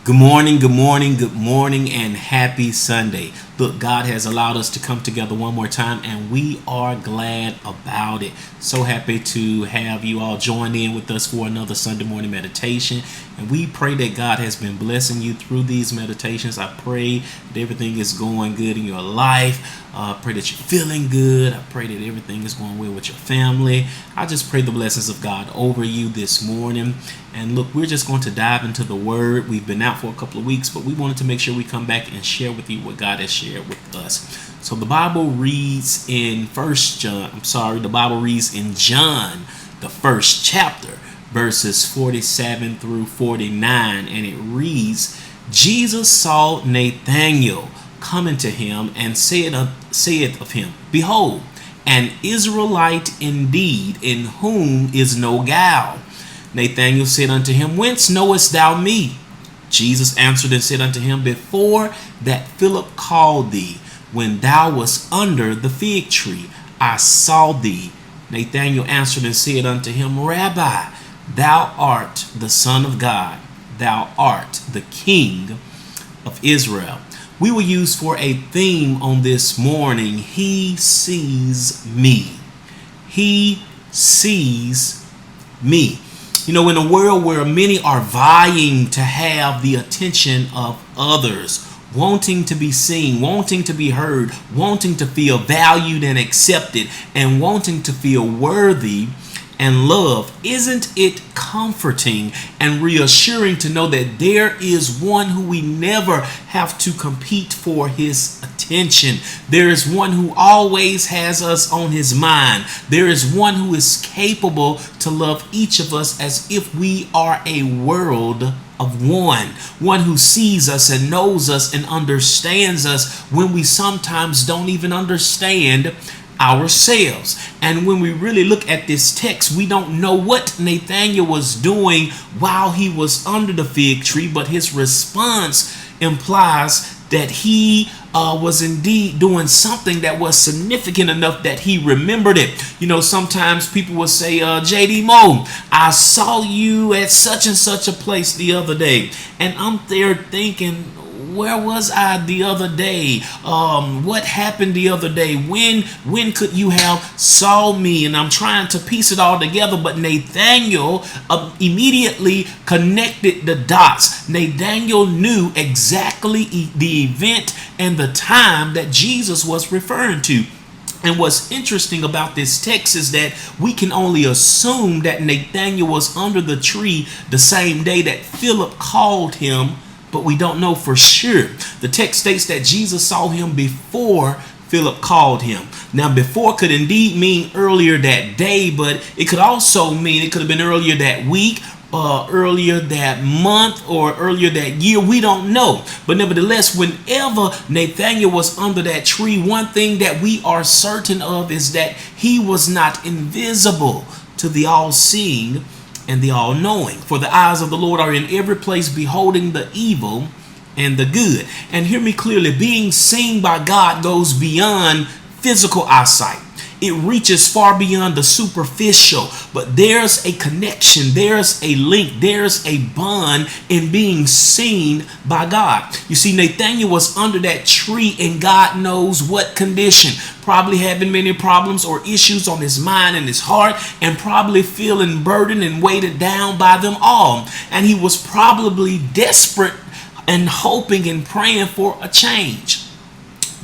Good morning, good morning, good morning, and happy Sunday. Look, God has allowed us to come together one more time, and we are glad about it. So happy to have you all join in with us for another Sunday morning meditation. And we pray that God has been blessing you through these meditations. I pray that everything is going good in your life. I pray that you're feeling good. I pray that everything is going well with your family. I just pray the blessings of God over you this morning. And look, we're just going to dive into the Word. We've been out for a couple of weeks, but we wanted to make sure we come back and share with you what God has shared with us. So the Bible reads in the Bible reads in John, the first chapter, verses 47 through 49, and it reads, Jesus saw Nathanael coming to him and said of him, Behold, an Israelite indeed, in whom is no guile. Nathanael said unto him, Whence knowest thou me? Jesus answered and said unto him, Before that Philip called thee, when thou wast under the fig tree, I saw thee. Nathanael answered and said unto him, Rabbi, thou art the Son of God, thou art the King of Israel. We will use for a theme on this morning, He sees me. He sees me. You know, in a world where many are vying to have the attention of others, wanting to be seen, wanting to be heard, wanting to feel valued and accepted, and wanting to feel worthy and loved, isn't it comforting and reassuring to know that there is one who we never have to compete for his attention? There is one who always has us on his mind. There is one who is capable to love each of us as if we are a world of one who sees us and knows us and understands us when we sometimes don't even understand ourselves. And when we really look at this text, we don't know what Nathanael was doing while he was under the fig tree, but his response implies that he was indeed doing something that was significant enough that he remembered it. You know, sometimes people will say, JD Mo, I saw you at such and such a place the other day. And I'm there thinking, where was I the other day? What happened the other day? When could you have saw me? And I'm trying to piece it all together, but Nathanael immediately connected the dots. Nathanael knew exactly the event and the time that Jesus was referring to. And what's interesting about this text is that we can only assume that Nathanael was under the tree the same day that Philip called him, but we don't know for sure. The text states that Jesus saw him before Philip called him. Now, before could indeed mean earlier that day, but it could also mean it could have been earlier that week, earlier that month, or earlier that year. We don't know. But nevertheless, whenever Nathanael was under that tree, one thing that we are certain of is that he was not invisible to the all-seeing and the all-knowing. For the eyes of the Lord are in every place, beholding the evil and the good. And hear me clearly, being seen by God goes beyond physical eyesight. It reaches far beyond the superficial, but there's a connection, there's a link, there's a bond in being seen by God. You see, Nathanael was under that tree in God knows what condition, probably having many problems or issues on his mind and his heart, and probably feeling burdened and weighted down by them all. And he was probably desperate and hoping and praying for a change.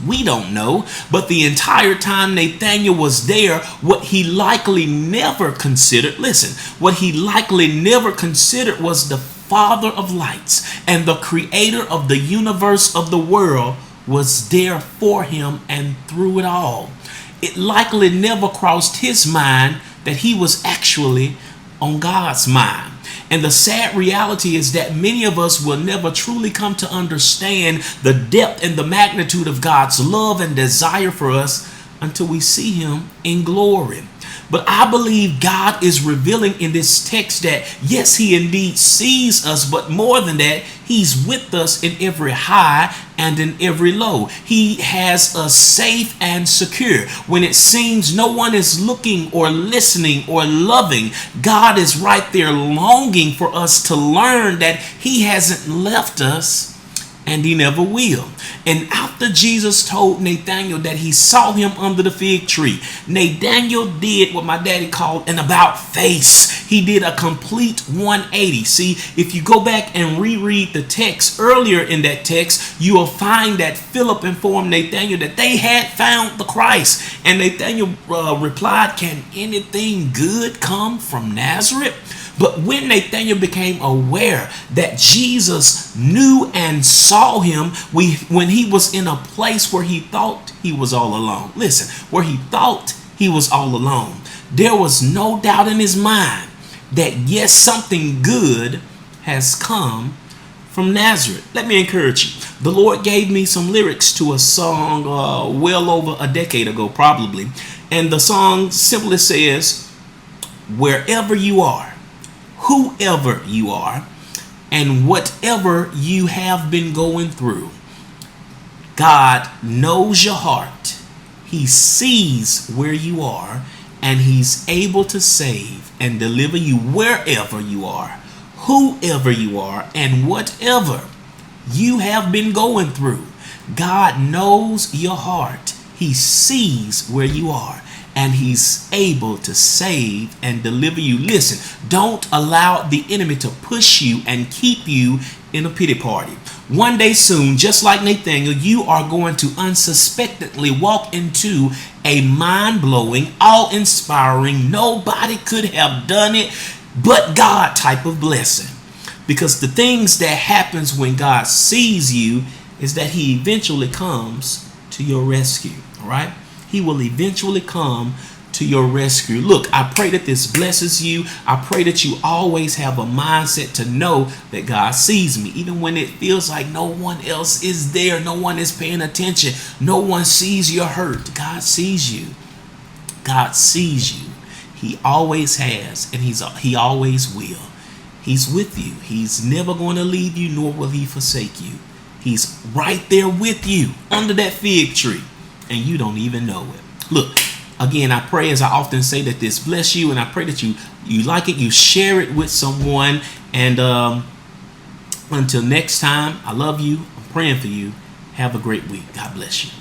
We don't know, but the entire time Nathanael was there, what he likely never considered was the Father of lights and the creator of the universe of the world was there for him and through it all. It likely never crossed his mind that he was actually on God's mind. And the sad reality is that many of us will never truly come to understand the depth and the magnitude of God's love and desire for us until we see him in glory. But I believe God is revealing in this text that yes, he indeed sees us, but more than that, he's with us in every high and in every low. He has us safe and secure. When it seems no one is looking or listening or loving, God is right there longing for us to learn that he hasn't left us and he never will. And after Jesus told Nathanael that he saw him under the fig tree, Nathanael did what my daddy called an about face. He did a complete 180. See, if you go back and reread the text earlier in that text, you will find that Philip informed Nathanael that they had found the Christ. And Nathanael replied, "Can anything good come from Nazareth?" But when Nathanael became aware that Jesus knew and saw him when he was in a place where he thought he was all alone. Listen, where he thought he was all alone. There was no doubt in his mind that yes, something good has come from Nazareth. Let me encourage you. The Lord gave me some lyrics to a song well over a decade ago, probably. And the song simply says, "Wherever you are, whoever you are, and whatever you have been going through, God knows your heart. He sees where you are, and he's able to save and deliver you wherever you are, whoever you are, and whatever you have been going through. God knows your heart. He sees where you are, and he's able to save and deliver you." Listen, don't allow the enemy to push you and keep you in a pity party. One day soon, just like Nathanael, you are going to unsuspectedly walk into a mind-blowing, awe-inspiring, nobody could have done it but God type of blessing. Because the things that happens when God sees you is that he eventually comes to your rescue. All right? He will eventually come to your rescue. Look, I pray that this blesses you. I pray that you always have a mindset to know that God sees me, even when it feels like no one else is there, no one is paying attention, no one sees your hurt. God sees you. God sees you. He always has, and he always will. He's with you. He's never going to leave you, nor will he forsake you. He's right there with you under that fig tree, and you don't even know it. Look, again, I pray, as I often say, that this bless you, and I pray that you like it, you share it with someone. And until next time, I love you. I'm praying for you. Have a great week. God bless you.